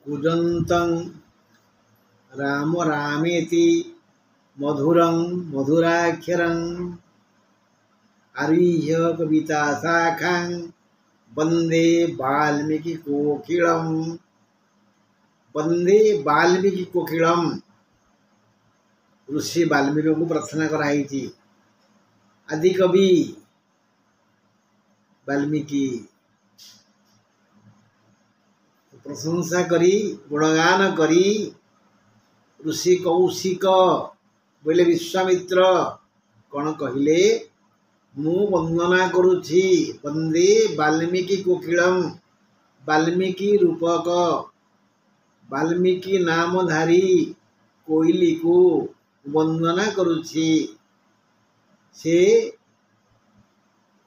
कूजन्तं राम रामेति मधुरं मधुराक्षरम् आरुह्य कविताशाखां वन्दे वाल्मीकिकोकिलम्। वन्दे वाल्मीकिकोकिलम् ऋषि वाल्मीकि को प्रार्थना कराई। आदि कवि वाल्मीकि प्रशंसा करी गुणगान करी ऋषि कौशिक बोले विश्वामित्र कौन कहले मु वंदना करुछि वंदे वाल्मीकि कोकिलम वाल्मीकि रूपक वाल्मीकि नामधारी कोइली को वंदना करुछि। से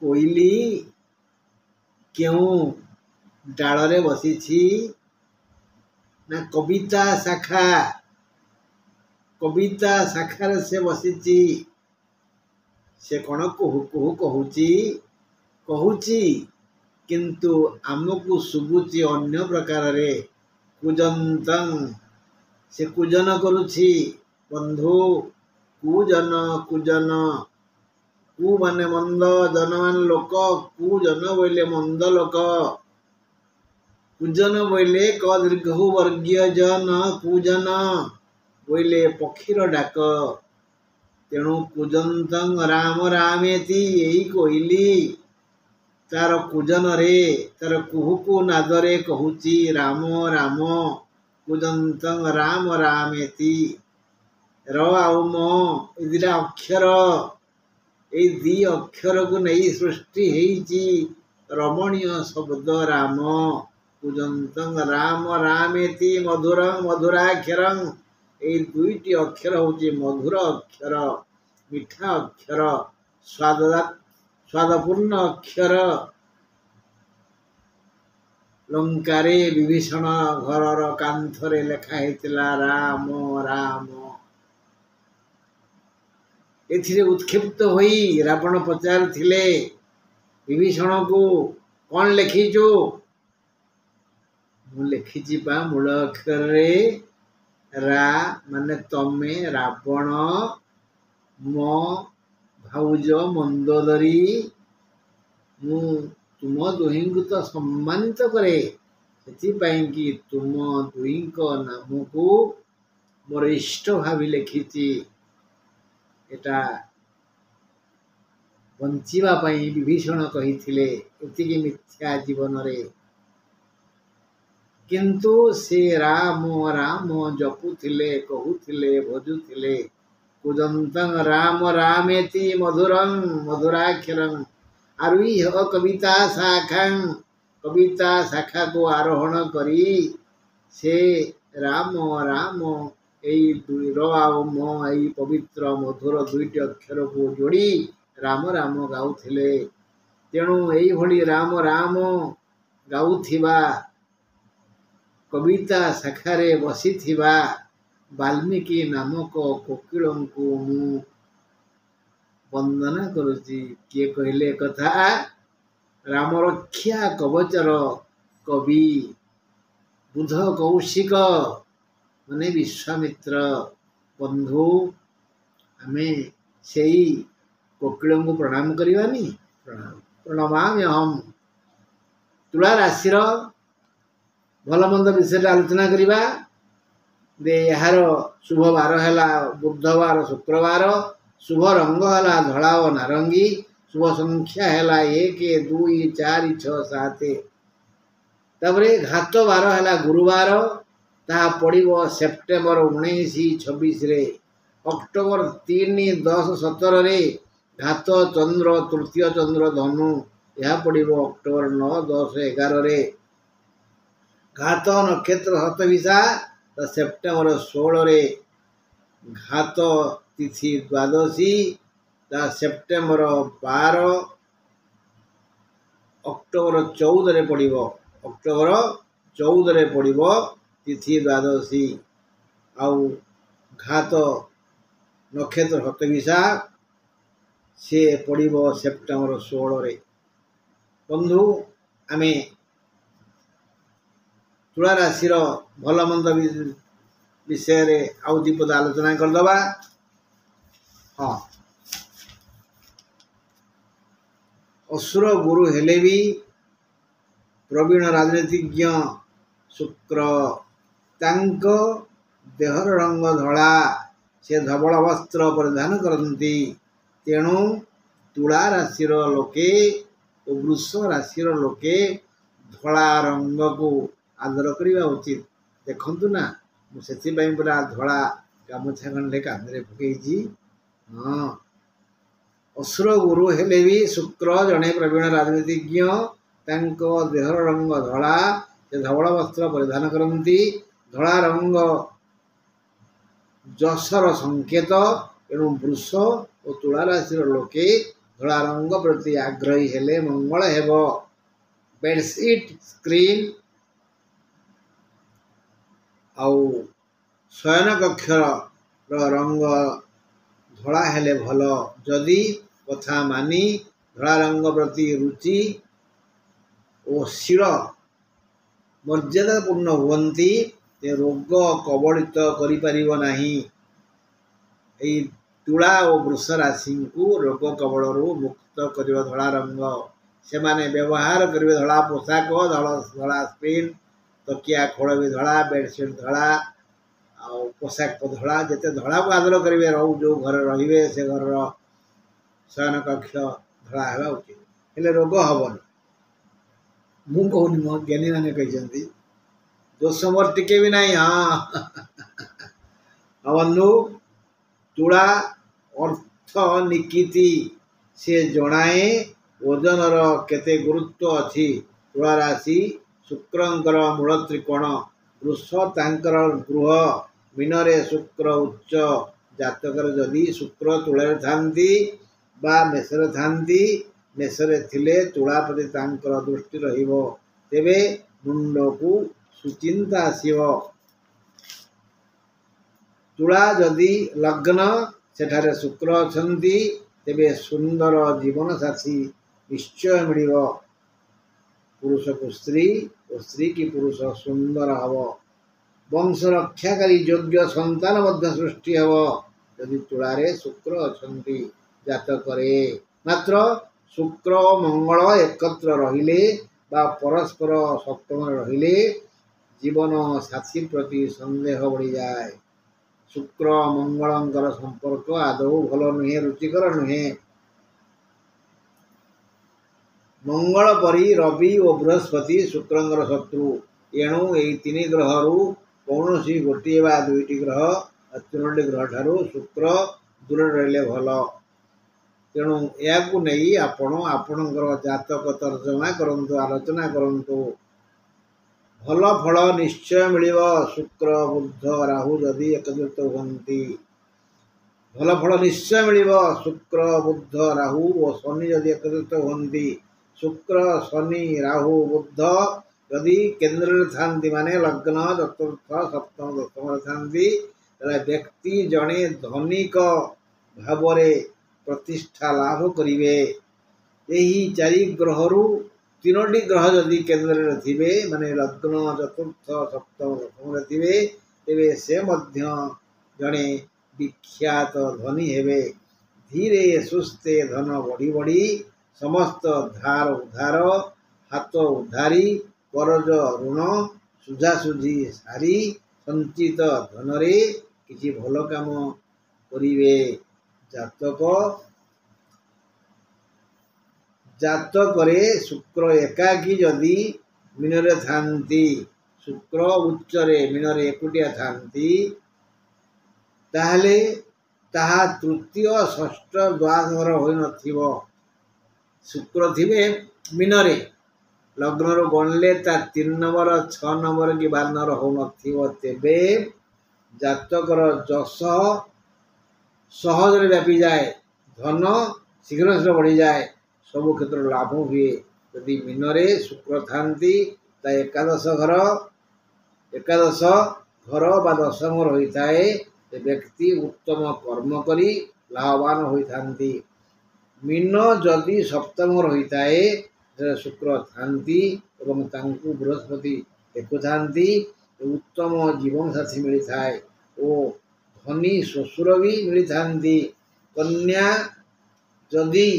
कोइली क्यों डालरे बसी ना कविता शाखार से बसी। से कौन कहू कहू कहूची किंतु आमको शुभुची अन्य प्रकार रे कूजंतं से कूजन करुछि। बंधु कूजन कूजन कू माने मंद जन मान लोक कूजन बोले मंद लोक कूजन बोले क दीर्घ वर्गीय जन कूजन बोले पक्षीर डाक। तेणु कूजन्तं राम रामेति यही कोइली तार कूजन रे तार कुहुकु नादरे कहूची राम राम कूजन्तं राम रामेति। र आउ म ए दिटा अक्षर ए दी अक्षर को नहीं सृष्टि हेची रमणीय शब्द राम। कूजन्तं राम रामेति मधुरं मधुराक्षरं ए दुईटी अक्षर होची मधुर अक्षर मिठा अक्षर स्वादपूर्ण अक्षर। लंकारे विभीषण घरर कांथरे लेखा हेतिला राम राम। एथिरे उत्क्षिप्त होई रावण पचारिथिले विभीषण को कौन लिखिचो मु लिखिची पा मूल अक्षर रे रा माने तमे रावण मो भाउज मंदोदरी मु तुम दुहिं को तो सम्मानित करे सेथिपाई कि तुम दुहिं को नाम को मोर इष्ट भावी लिखिची। एटा बंचिबा पई विभीषण कहिथिले एतिकी मिथ्या जीवन रे किंतु से राम राम जपुथिले कहूथिले भजुथिले। कूजन्तं राम रामेति मधुरं मधुराक्षरं आरुह्य कविता शाखा को आरोहण करी से राम राम एई दुई र आउ म एई पवित्र मधुर दुईटी अक्षर को जोड़ी राम राम गाउथिले। तेणु एई भली राम राम गाउथिबा कविता शाखारे बसीथिबा वाल्मीकि नामक कोकिलम को मु वंदना करुछि। किए कहले कथा राम रक्षा कवचर कवि बुध कौशिक माने विश्वामित्र बंधु आमे सेई कोकिलम को प्रणाम करिवानी। प्रणमामि अहम। तुला राशिर भल मंद विषय आलोचना करिबा दे यार शुभ बार है बुधवार शुक्रवार शुभ रंग है धला और नारंगी शुभ संख्या है 1 2 4 6 7 तापरे घात बार है गुरुवार ता पड़ो सेप्टेम्बर 19 26 रे अक्टोबर 3 10 17 रे घात चंद्र तृतीय चंद्र धनु यह पड़ो अक्टोबर 9 10 11 रे घात नक्षत्र हतविषा सेप्टेम्बर 16 रे घात तिथि द्वादशी सेप्टेम्बर 12 अक्टोबर 14 रे पड़ो अक्टोबर 14 रे पड़ो तिथि द्वादशी आउ घात नक्षत्र हतविषा से पड़ो सेप्टेम्बर 16 रे। बंधु आमे ତୁଳା ରାଶିର ଭଲ ମନ୍ଦ ବିଷୟରେ ଆଉ ଦୁଇ ପଦ ଆଲୋଚନା କରିଦେବା। ହଁ, ଅସୁର ଗୁରୁ ହେଲେ ବି ପ୍ରବୀଣ ରାଜନୀତିଜ୍ଞ ଶୁକ୍ର, ତାଙ୍କ ଦେହର ରଙ୍ଗ ଧଳା, ସେ ଧବଳ ବସ୍ତ୍ର ପରିଧାନ କରନ୍ତି। ତେଣୁ ତୁଳା ରାଶିର ଲୋକେ ଓ ବୃଷ ରାଶିର ଲୋକେ ଧଳା ରଙ୍ଗକୁ ଆଦର କରିବା ଉଚିତ। ଦେଖନ୍ତୁ ନା, ମୁଁ ସେଥିପାଇଁ ପୁରା ଧଳା ଗାମୁଛା ଖଣ୍ଡେ କାନ୍ଧରେ ପକେଇଛି। ହଁ, ଅସୁର ଗୁରୁ ହେଲେ ବି ଶୁକ୍ର ଜଣେ ପ୍ରବୀଣ ରାଜନୀତିଜ୍ଞ, ତାଙ୍କ ଦେହର ରଙ୍ଗ ଧଳା, ସେ ଧବଳ ବସ୍ତ୍ର ପରିଧାନ କରନ୍ତି। ଧଳା ରଙ୍ଗ ଯଶର ସଂକେତ। ଏଣୁ ବୃଷ ଓ ତୁଳା ରାଶିର ଲୋକେ ଧଳା ରଙ୍ଗ ପ୍ରତି ଆଗ୍ରହୀ ହେଲେ ମଙ୍ଗଳ ହେବ। ବେଡସିଟ୍, ସ୍କ୍ରିନ୍ ଆଉ ଶୟନ କକ୍ଷର ରଙ୍ଗ ଧଳା ହେଲେ ଭଲ। ଯଦି କଥା ମାନି ଧଳା ରଙ୍ଗ ପ୍ରତି ରୁଚି ଓ ଶୀଳ ମର୍ଯ୍ୟାଦାପୂର୍ଣ୍ଣ ହୁଅନ୍ତି, ସେ ରୋଗ କବଳିତ କରିପାରିବ ନାହିଁ। ଏହି ତୁଳା ଓ ବୃଷ ରାଶିଙ୍କୁ ରୋଗ କବଳରୁ ମୁକ୍ତ କରିବ ଧଳା ରଙ୍ଗ। ସେମାନେ ବ୍ୟବହାର କରିବେ ଧଳା ପୋଷାକ, ଧଳା ସ୍କ୍ରିନ୍, ତକିଆ ଖୋଳ ବି ଧଳା, ବେଡସିଟ୍ ଧଳା, ଆଉ ପୋଷାକ ଧଳା। ଯେତେ ଧଳାକୁ ଆଦର କରିବେ, ଯେଉଁ ଘରେ ରହିବେ ସେ ଘରର ଶୟନ କକ୍ଷ ଧଳା ହେବା ଉଚିତ, ହେଲେ ରୋଗ ହବନି। ମୁଁ କହୁନି, ମୋ ଜ୍ଞାନୀମାନେ କହିଛନ୍ତି, ଦୋଷ ମୋର ଟିକେ ବି ନାହିଁ। ହଁ ବନ୍ଧୁ, ତୁଳା ଅର୍ଥ ନିକିତି, ସେ ଜଣାଏ ଓଜନର କେତେ ଗୁରୁତ୍ୱ ଅଛି। ତୁଳା ରାଶି ଶୁକ୍ରଙ୍କର ମୂଳ ତ୍ରିକୋଣ, ବୃଷ ତାଙ୍କର ଗୃହ, ମୀନରେ ଶୁକ୍ର ଉଚ୍ଚ। ଜାତକରେ ଯଦି ଶୁକ୍ର ତୁଳାରେ ଥାନ୍ତି ବା ମେଷରେ ଥାନ୍ତି, ମେଷରେ ଥିଲେ ତୁଳା ପ୍ରତି ତାଙ୍କର ଦୃଷ୍ଟି ରହିବ, ତେବେ ମୁଣ୍ଡକୁ ସୁଚିନ୍ତା ଆସିବ। ତୁଳା ଯଦି ଲଗ୍ନ, ସେଠାରେ ଶୁକ୍ର ଅଛନ୍ତି, ତେବେ ସୁନ୍ଦର ଜୀବନସାଥୀ ନିଶ୍ଚୟ ମିଳିବ। ପୁରୁଷକୁ ସ୍ତ୍ରୀ ଓ ସ୍ତ୍ରୀ କି ପୁରୁଷ ସୁନ୍ଦର ହେବ। ବଂଶ ରକ୍ଷାକାରୀ ଯୋଗ୍ୟ ସନ୍ତାନ ମଧ୍ୟ ସୃଷ୍ଟି ହେବ ଯଦି ତୁଳାରେ ଶୁକ୍ର ଅଛନ୍ତି ଜାତକରେ। ମାତ୍ର ଶୁକ୍ର ଓ ମଙ୍ଗଳ ଏକତ୍ର ରହିଲେ ବା ପରସ୍ପର ସପ୍ତମରେ ରହିଲେ ଜୀବନ ସାଥୀ ପ୍ରତି ସନ୍ଦେହ ବଢ଼ିଯାଏ। ଶୁକ୍ର ମଙ୍ଗଳଙ୍କର ସମ୍ପର୍କ ଆଦୌ ଭଲ ନୁହେଁ, ରୁଚିକର ନୁହେଁ। ମଙ୍ଗଳ ପରି ରବି ଓ ବୃହସ୍ପତି ଶୁକ୍ରଙ୍କର ଶତ୍ରୁ। ଏଣୁ ଏହି ତିନି ଗ୍ରହରୁ କୌଣସି ଗୋଟିଏ ବା ଦୁଇଟି ଗ୍ରହ ବା ତିନୋଟି ଗ୍ରହ ଠାରୁ ଶୁକ୍ର ଦୂରରେ ରହିଲେ ଭଲ। ତେଣୁ ଏହାକୁ ନେଇ ଆପଣ ଆପଣଙ୍କର ଜାତକ ତର୍ଜମା କରନ୍ତୁ, ଆଲୋଚନା କରନ୍ତୁ। ଭଲ ଫଳ ନିଶ୍ଚୟ ମିଳିବ। ଶୁକ୍ର, ବୁଧ, ରାହୁ ଯଦି ଏକତ୍ରିତ ହୁଅନ୍ତି ଭଲ ଫଳ ନିଶ୍ଚୟ ମିଳିବ। ଶୁକ୍ର, ବୁଧ, ରାହୁ ଓ ଶନି ଯଦି ଏକତ୍ରିତ ହୁଅନ୍ତି, ଶୁକ୍ର, ଶନି, ରାହୁ, ବୁଧ ଯଦି କେନ୍ଦ୍ରରେ ଥାନ୍ତି, ମାନେ ଲଗ୍ନ, ଚତୁର୍ଥ, ସପ୍ତମ, ଦଶମରେ ଥାନ୍ତି, ତାହେଲେ ବ୍ୟକ୍ତି ଜଣେ ଧନିକ ଭାବରେ ପ୍ରତିଷ୍ଠା ଲାଭ କରିବେ। ଏହି ଚାରି ଗ୍ରହରୁ ତିନୋଟି ଗ୍ରହ ଯଦି କେନ୍ଦ୍ରରେ ଥିବେ, ମାନେ ଲଗ୍ନ, ଚତୁର୍ଥ, ସପ୍ତମ, ଦଶମରେ ଥିବେ, ତେବେ ସେ ମଧ୍ୟ ଜଣେ ବିଖ୍ୟାତ ଧନୀ ହେବେ। ଧୀରେ ସୁସ୍ଥେ ଧନ ବଢ଼ି ବଢ଼ି ସମସ୍ତ ଧାର ଉଧାର, ହାତ ଉଧାରି, କରଜ ଋଣ ସୁଝାସୁଝି ସାରି ସଞ୍ଚିତ ଧନରେ କିଛି ଭଲ କାମ କରିବେ। ଜାତକରେ ଶୁକ୍ର ଏକାକୀ ଯଦି ମୀନରେ ଥାନ୍ତି, ଶୁକ୍ର ଉଚ୍ଚରେ ମୀନରେ ଏକୁଟିଆ ଥାନ୍ତି, ତାହେଲେ ତାହା ତୃତୀୟ, ଷଷ୍ଠ, ଦ୍ୱାଦଶ ଘର ହୋଇନଥିବ। ଶୁକ୍ର ଥିବେ ମୀନରେ, ଲଗ୍ନରୁ ଗଣିଲେ ତା 3 ନମ୍ବର, 6 ନମ୍ବର କି 12 ନମ୍ବର ହେଉନଥିବ, ତେବେ ଜାତକର ଯଶ ସହଜରେ ବ୍ୟାପିଯାଏ, ଧନ ଶୀଘ୍ର ଶୀଘ୍ର ବଢ଼ିଯାଏ, ସବୁ କ୍ଷେତ୍ରରେ ଲାଭ ହୁଏ। ଯଦି ମୀନରେ ଶୁକ୍ର ଥାନ୍ତି, ତା ଏକାଦଶ ଘର ବା ଦଶମ ରହିଥାଏ, ସେ ବ୍ୟକ୍ତି ଉତ୍ତମ କର୍ମ କରି ଲାଭବାନ ହୋଇଥାନ୍ତି। ମୀନ ଯଦି ସପ୍ତମ ରହିଥାଏ, ଶୁକ୍ର ଥାନ୍ତି ଏବଂ ତାଙ୍କୁ ବୃହସ୍ପତି ଦେଖୁଥାନ୍ତି ଉତ୍ତମ ଜୀବନସାଥୀ ମିଳିଥାଏ ଓ ଧନୀ ଶ୍ୱଶୁର ବି ମିଳିଥାନ୍ତି। କନ୍ୟା ଯଦି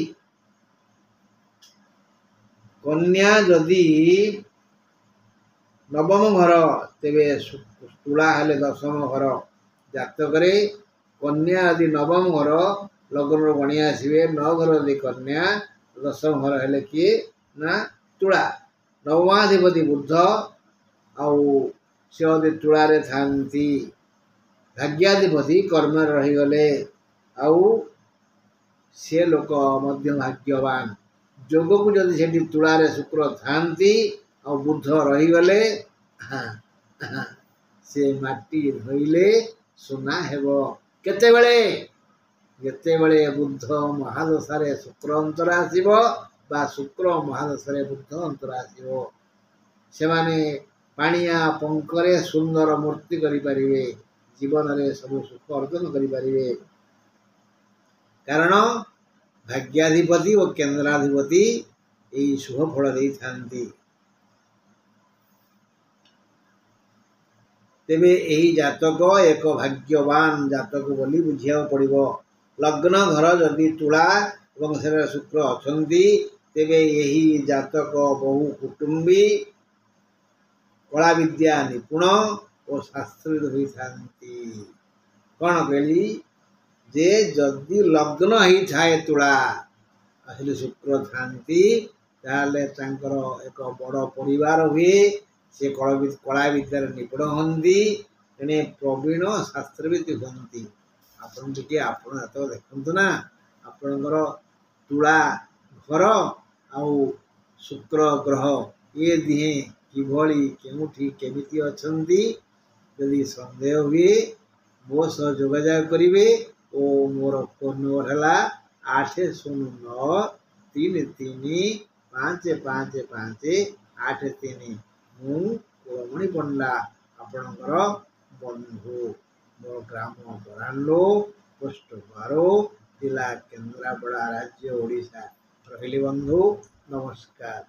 ନବମ ଘର ତେବେ ତୁଳା ହେଲେ ଦଶମ ଘର। ଜାତକରେ କନ୍ୟା ଯଦି ନବମ ଘର ଲଗ୍ନରୁ ଗଣି ଆସିବେ, 9 ଘର ଯଦି କନ୍ୟା, 10ମ ଘର ହେଲେ କିଏ ନା ତୁଳା। ନବମାଧିପତି ବୁଧ ଆଉ ସେ ଯଦି ତୁଳାରେ ଥାନ୍ତି। ଭାଗ୍ୟାଧିପତି କର୍ମରେ ରହିଗଲେ ଆଉ ସେ ଲୋକ ମଧ୍ୟ ଭାଗ୍ୟବାନ। ଯୋଗକୁ ଯଦି ସେଠି ତୁଳାରେ ଶୁକ୍ର ଥାନ୍ତି ଆଉ ବୁଧ ରହିଗଲେ ସେ ମାଟି ଧୋଇଲେ ସୁନା ହେବ। କେତେବେଳେ? ଯେତେବେଳେ ବୁଧ ମହାଦଶାରେ ଶୁକ୍ର ଅନ୍ତର ଆସିବ ବା ଶୁକ୍ର ମହାଦଶାରେ ବୁଧ ଅନ୍ତର ଆସିବ। ସେମାନେ ପାଣିଆ ପଙ୍କରେ ସୁନ୍ଦର ମୂର୍ତ୍ତି କରିପାରିବେ, ଜୀବନରେ ସବୁ ସୁଖ ଅର୍ଜନ କରିପାରିବେ। କାରଣ ଭାଗ୍ୟାଧିପତି ଓ କେନ୍ଦ୍ରାଧିପତି ଏହି ଶୁଭ ଫଳ ଦେଇଥାନ୍ତି। ତେବେ ଏହି ଜାତକ ଏକ ଭାଗ୍ୟବାନ ଜାତକ ବୋଲି ବୁଝିବାକୁ ପଡ଼ିବ। ଲଗ୍ନ ଘର ଯଦି ତୁଳା ଏବଂ ସେଠାରେ ଶୁକ୍ର ଅଛନ୍ତି, ତେବେ ଏହି ଜାତକ ବହୁ କୁଟୁମ୍ବୀ, କଳା ବିଦ୍ୟା ନିପୁଣ ଓ ଶାସ୍ତ୍ରବିତ ହୋଇଥାନ୍ତି। କ'ଣ କହିଲି? ଯେ ଯଦି ଲଗ୍ନ ହେଇଥାଏ ତୁଳା ଆଉ ସେଠି ଶୁକ୍ର ଥାନ୍ତି, ତାହେଲେ ତାଙ୍କର ଏକ ବଡ଼ ପରିବାର ହୁଏ। ସେ କଳା ବିଦ୍ୟାରେ ନିପୁଣ ହୁଅନ୍ତି, ତେଣେ ପ୍ରବୀଣ ଶାସ୍ତ୍ରବିତ ହୁଅନ୍ତି। ଆପଣ ଟିକେ ଆପଣ ଜାତକ ଦେଖନ୍ତୁ ନା, ଆପଣଙ୍କର ତୁଳା ଘର ଆଉ ଶୁକ୍ର ଗ୍ରହ ଏ ଦିହେଁ କିଭଳି କେଉଁଠି କେମିତି ଅଛନ୍ତି। ଯଦି ସନ୍ଦେହ ହୁଏ ମୋ ସହ ଯୋଗାଯୋଗ କରିବେ ଓ ମୋର ଫୋନ୍ ନମ୍ବର ହେଲା 8093535583। ମୁଁ କୁଳମଣି ପଣ୍ଡା, ଆପଣଙ୍କର ବନ୍ଧୁ। ମୋ ଗ୍ରାମ ବରାଣ୍ଡୋ, ପୋଷ୍ଟ ବାରୋ, ଜିଲ୍ଲା କେନ୍ଦ୍ରାପଡ଼ା, ରାଜ୍ୟ ଓଡ଼ିଶା। ରହିଲି ବନ୍ଧୁ, ନମସ୍କାର।